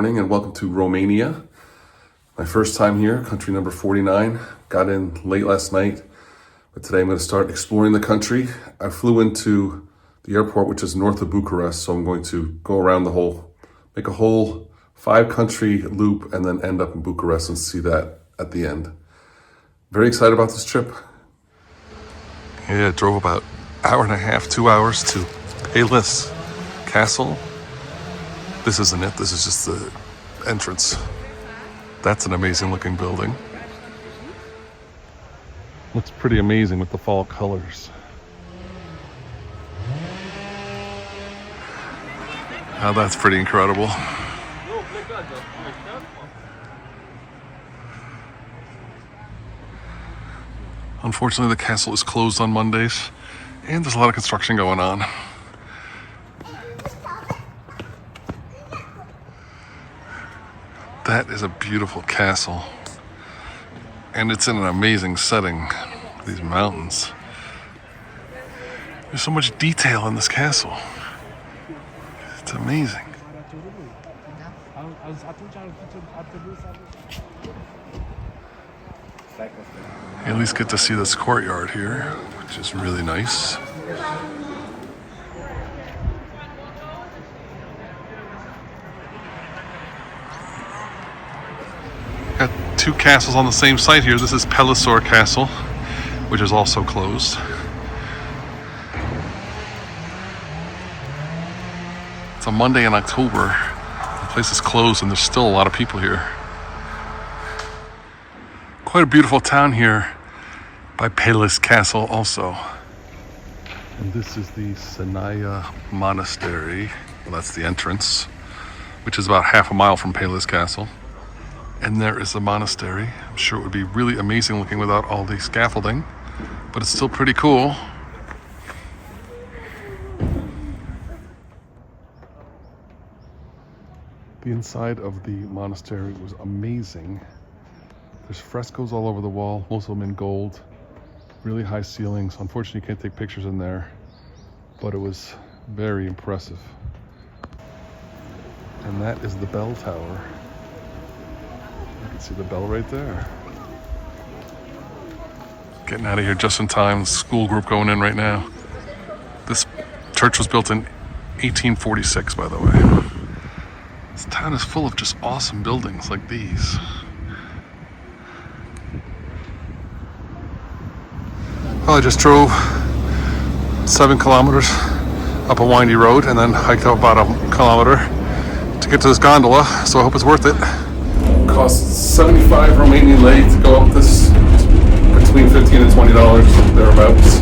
morning and welcome to Romania. My first time here, country number 49. Got in late last night, but today I'm going to start exploring the country. I flew into the airport, which is north of Bucharest, so I'm going to go around make a whole 5-country loop and then end up in Bucharest and see that at the end. Very excited about this trip. Yeah, I drove about an hour and a half, 2 hours to Palace Castle. This isn't it, this is just the entrance. That's an amazing looking building. Looks pretty amazing with the fall colors. Now that's pretty incredible. Unfortunately, the castle is closed on Mondays, and there's a lot of construction going on. That is a beautiful castle, and it's in an amazing setting, these mountains. There's so much detail in this castle. It's amazing. You at least get to see this courtyard here, which is really nice. Got 2 castles on the same site here. This is Pelisor Castle, which is also closed. It's a Monday in October. The place is closed and there's still a lot of people here. Quite a beautiful town here by Palace Castle also. And this is the Sanaya Monastery. Well, that's the entrance, which is about half a mile from Palace Castle. And there is the monastery. I'm sure it would be really amazing looking without all the scaffolding, but it's still pretty cool. The inside of the monastery was amazing. There's frescoes all over the wall, most of them in gold, really high ceilings. Unfortunately, you can't take pictures in there, but it was very impressive. And that is the bell tower. You can see the bell right there. Getting out of here just in time. School group going in right now. This church was built in 1846, by the way. This town is full of just awesome buildings like these. Well, I just drove 7 kilometers up a windy road and then hiked up about a kilometer to get to this gondola, so I hope it's worth it. Costs 75 Romanian lei to go up this, between $15 and $20 thereabouts.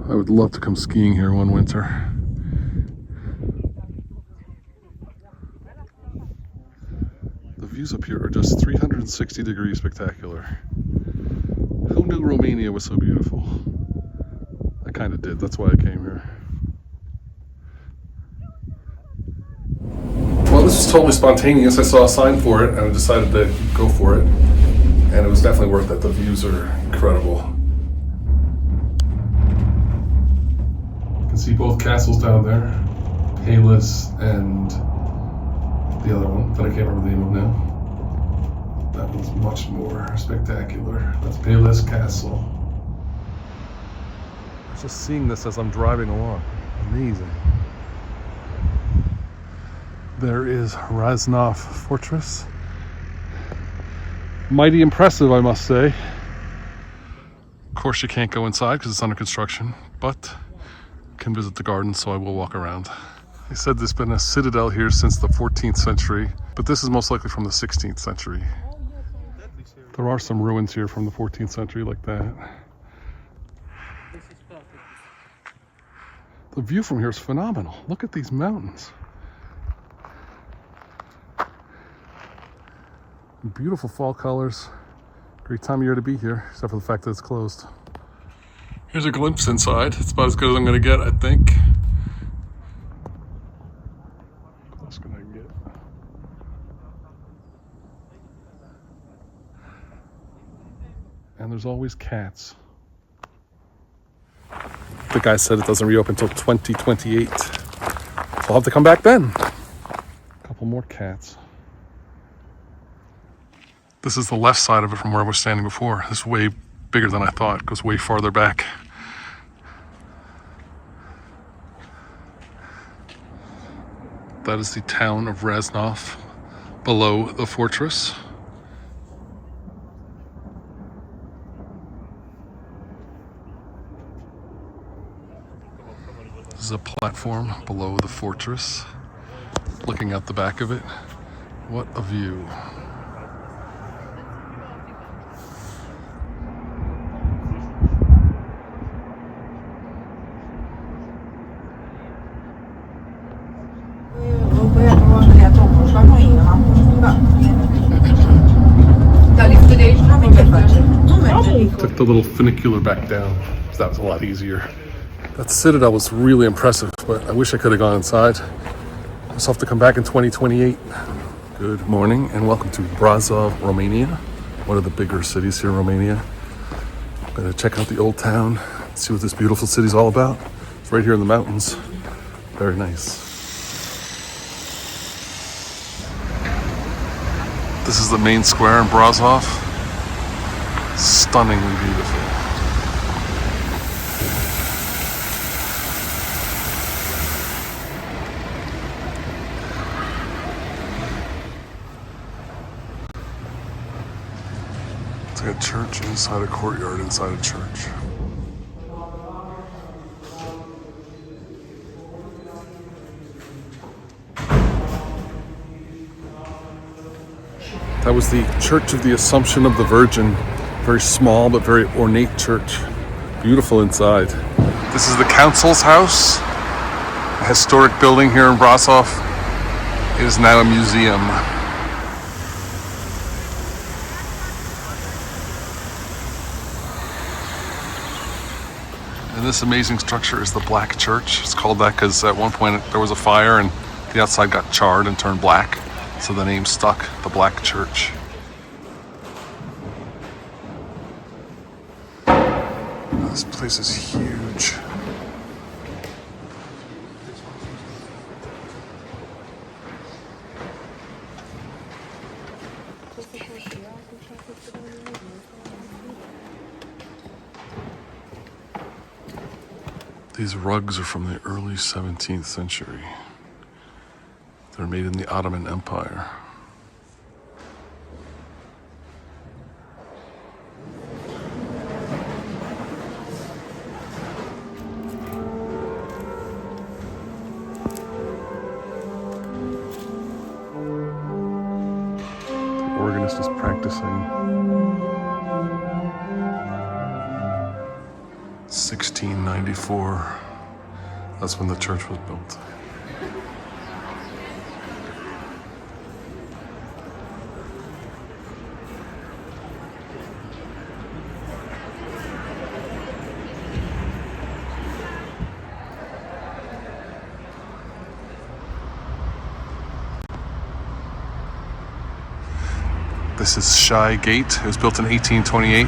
I would love to come skiing here one winter. The views up here are just 360 degrees spectacular. Who knew Romania was so beautiful? I kind of did, that's why I came here. Well, this was totally spontaneous. I saw a sign for it and I decided to go for it. And it was definitely worth it. The views are incredible. See both castles down there, Palace and the other one that I can't remember the name of now. That one's much more spectacular. That's Palace Castle. Just seeing this as I'm driving along, amazing. There is Raznov Fortress. Mighty impressive, I must say. Of course, you can't go inside because it's under construction, but can visit the garden, so I will walk around. They said there's been a citadel here since the 14th century, but this is most likely from the 16th century. There are some ruins here from the 14th century like that. The view from here is phenomenal. Look at these mountains. Beautiful fall colors. Great time of year to be here, except for the fact that it's closed. Here's a glimpse inside. It's about as good as I'm going to get, I think. Close can I get? And there's always cats. The guy said it doesn't reopen until 2028. So I'll have to come back then. A couple more cats. This is the left side of it from where I was standing before. This is way bigger than I thought. It goes way farther back. That is the town of Raznov below the fortress. This is a platform below the fortress. Looking out the back of it. What a view. Took the little funicular back down, so that was a lot easier. That citadel was really impressive, but I wish I could have gone inside. I just have to come back in 2028. Good morning and welcome to Brasov, Romania, one of the bigger cities here in Romania. I'm gonna check out the old town, see what this beautiful city's all about. It's right here in the mountains. Very nice. This is the main square in Brasov. Stunningly beautiful. It's like a church inside a courtyard inside a church. That was the Church of the Assumption of the Virgin. Very small but very ornate church. Beautiful inside. This is the council's house. A historic building here in Brasov. It is now a museum. And this amazing structure is the Black Church. It's called that because at one point there was a fire and the outside got charred and turned black. So the name stuck, the Black Church. This place is huge. These rugs are from the early 17th century. They're made in the Ottoman Empire. The organist is practicing. 1694. That's when the church was built. This is Shy Gate. It was built in 1828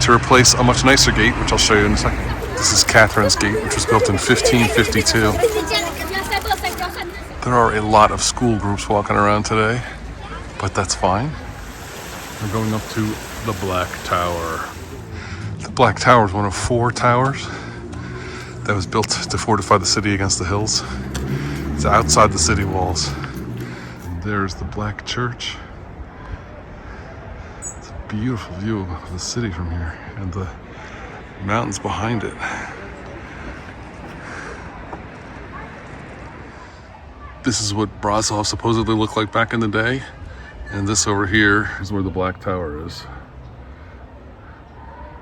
to replace a much nicer gate, which I'll show you in a second. This is Catherine's Gate, which was built in 1552. There are a lot of school groups walking around today, but that's fine. We're going up to the Black Tower. The Black Tower is one of 4 towers that was built to fortify the city against the hills. It's outside the city walls. And there's the Black Church. Beautiful view of the city from here and the mountains behind it. This is what Brasov supposedly looked like back in the day, and this over here is where the Black Tower is.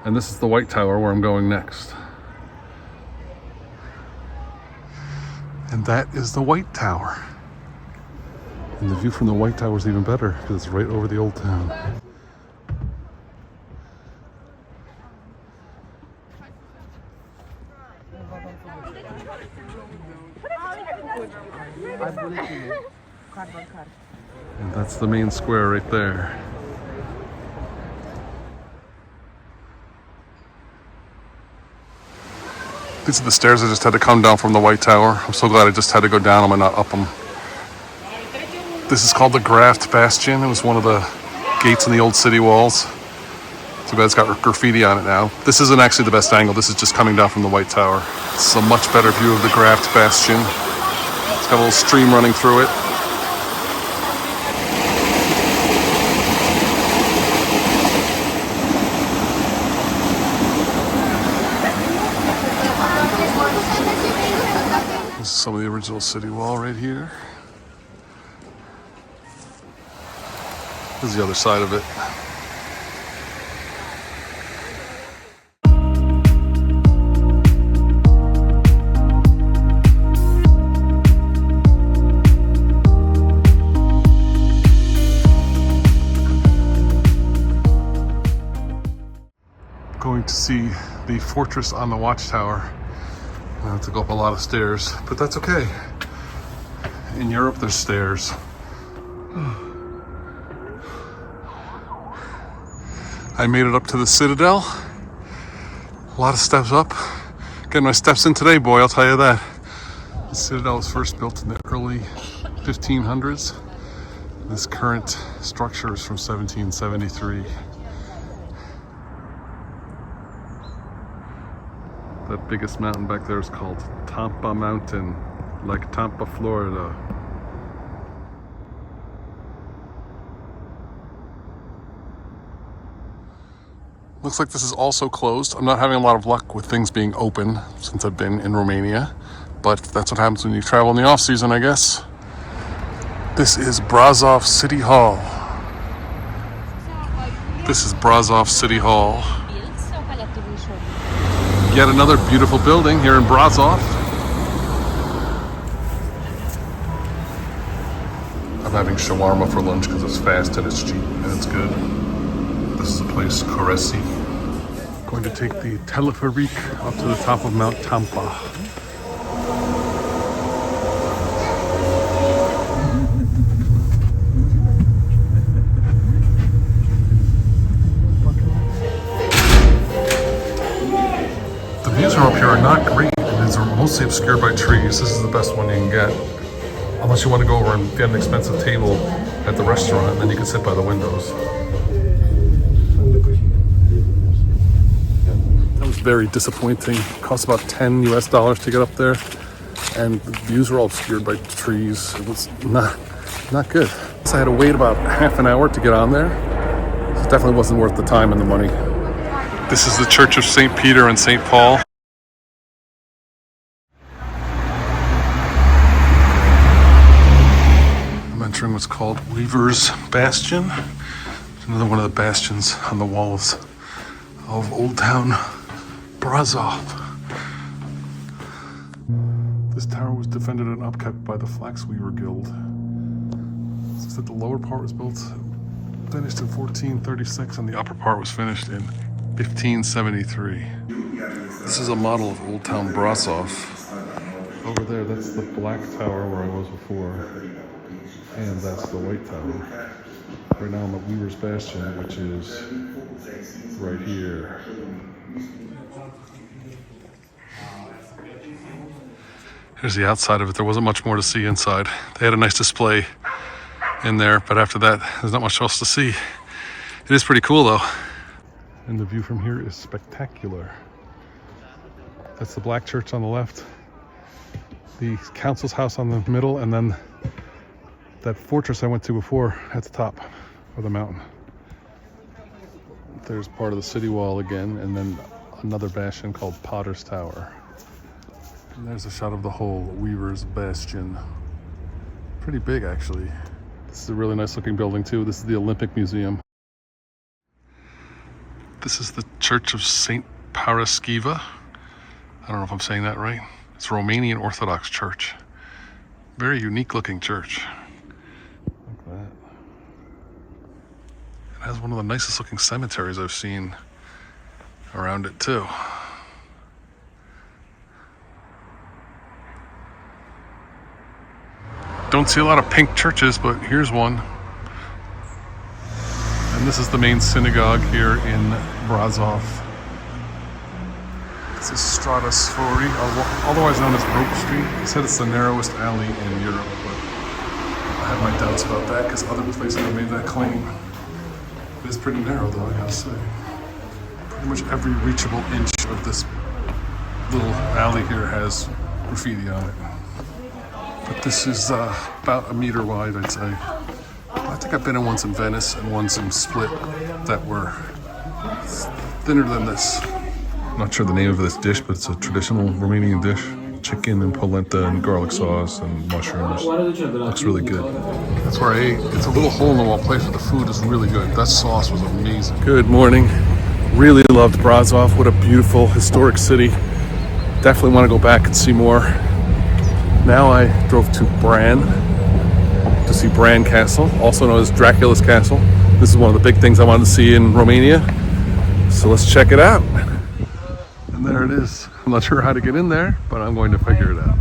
And this is the White Tower where I'm going next. And that is the White Tower. And the view from the White Tower is even better because it's right over the old town. And that's the main square right there. These are the stairs I just had to come down from the White Tower. I'm so glad I just had to go down them and not up them. This is called the Graft Bastion. It was one of the gates in the old city walls. Too bad it's got graffiti on it now. This isn't actually the best angle. This is just coming down from the White Tower. This is a much better view of the Graft Bastion. It's got a little stream running through it. This is some of the original city wall right here. This is the other side of it. Going to see the fortress on the watchtower. I have to go up a lot of stairs, but that's okay. In Europe, there's stairs. I made it up to the Citadel. A lot of steps up. Getting my steps in today, boy, I'll tell you that. The Citadel was first built in the early 1500s. This current structure is from 1773. That biggest mountain back there is called Tampa Mountain, like Tampa, Florida. Looks like this is also closed. I'm not having a lot of luck with things being open since I've been in Romania, but that's what happens when you travel in the off season, I guess. This is Brasov City Hall. This is Brasov City Hall. Yet another beautiful building here in Brasov. I'm having shawarma for lunch because it's fast and it's cheap and it's good. This is a place, Koresi. Going to take the telepheric up to the top of Mount Tampa. The views from up here are not great, and these are mostly obscured by trees. This is the best one you can get. Unless you want to go over and get an expensive table at the restaurant, and then you can sit by the windows. That was very disappointing. It cost about $10 US to get up there, and the views were all obscured by trees. It was not good. So I had to wait about half an hour to get on there. It definitely wasn't worth the time and the money. This is the Church of St. Peter and St. Paul. I'm entering what's called Weaver's Bastion. It's another one of the bastions on the walls of Old Town Brasov. This tower was defended and upkept by the Flax Weaver Guild. It says that the lower part was finished in 1436 and the upper part was finished in 1573. This is a model of Old Town Brasov. Over there, that's the Black Tower where I was before. And that's the White Tower. Right now I'm at Weaver's Bastion, which is right here. Here's the outside of it. There wasn't much more to see inside. They had a nice display in there, but after that, there's not much else to see. It is pretty cool though. And the view from here is spectacular. That's the Black Church on the left, the council's house on the middle, and then that fortress I went to before at the top of the mountain. There's part of the city wall again, and then another bastion called Potter's Tower. And there's a shot of the whole Weaver's Bastion. Pretty big, actually. This is a really nice looking building too. This is the Olympic Museum. This is the Church of St. Paraskiva. I don't know if I'm saying that right. It's a Romanian Orthodox church. Very unique looking church. Like that. It has one of the nicest looking cemeteries I've seen around it too. Don't see a lot of pink churches, but here's one. And this is the main synagogue here in Brasov. This is Strada Sfori, otherwise known as Rope Street. They said it's the narrowest alley in Europe, but I have my doubts about that because other places have made that claim. It is pretty narrow though, I gotta say. Pretty much every reachable inch of this little alley here has graffiti on it. But this is about a meter wide, I'd say. I think I've been in once in Venice and once in Split that were thinner than this. I'm not sure the name of this dish, but it's a traditional Romanian dish. Chicken and polenta and garlic sauce and mushrooms. Looks really good. That's where I ate. It's a little hole-in-the-wall place, but the food is really good. That sauce was amazing. Good morning. Really loved Brasov. What a beautiful historic city. Definitely want to go back and see more. Now I drove to Bran to see Bran Castle, also known as Dracula's Castle. This is one of the big things I wanted to see in Romania. So let's check it out. And there it is. I'm not sure how to get in there, but I'm going to figure it out.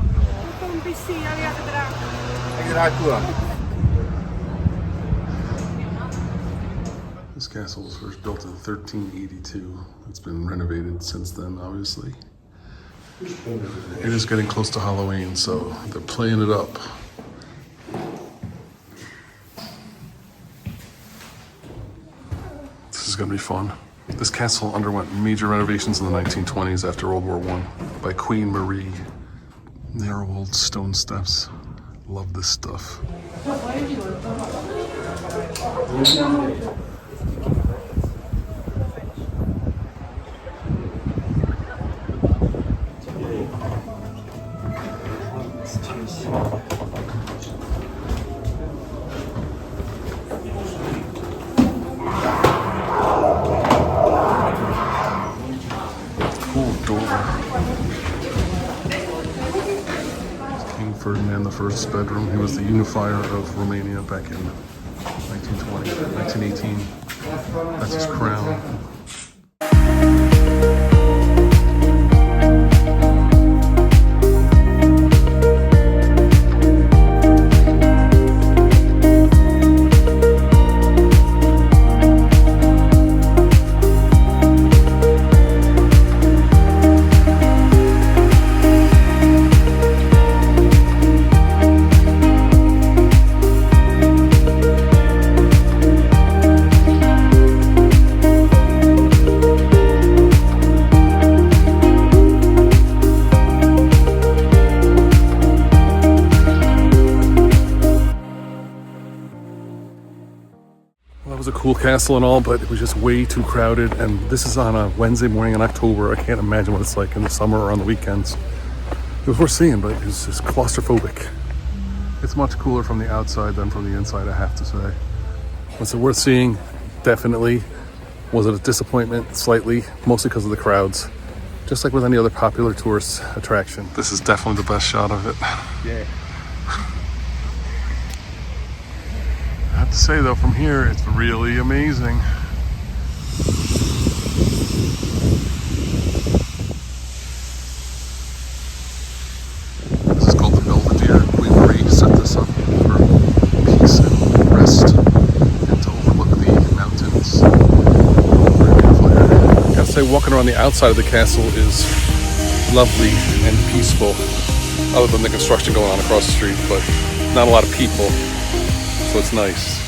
This castle was first built in 1382. It's been renovated since then, obviously. It is getting close to Halloween, so they're playing it up. This is gonna be fun. This castle underwent major renovations in the 1920s after World War I by Queen Marie. Narrow old stone steps. Love this stuff. King Ferdinand I's bedroom. He was the unifier of Romania back in 1920, 1918. That's his crown. Well, that was a cool castle and all, but it was just way too crowded. And this is on a Wednesday morning in October. I can't imagine what it's like in the summer or on the weekends. It was worth seeing, but it was just claustrophobic. It's much cooler from the outside than from the inside, I have to say. Was it worth seeing? Definitely. Was it a disappointment? Slightly, mostly because of the crowds. Just like with any other popular tourist attraction. This is definitely the best shot of it. Yeah. I have to say though, from here, it's really amazing. This is called the Belvedere. Queen Marie set this up for peace and rest and to overlook the mountains. Very beautiful area. I gotta say, walking around the outside of the castle is lovely and peaceful, other than the construction going on across the street, but not a lot of people. So it's nice.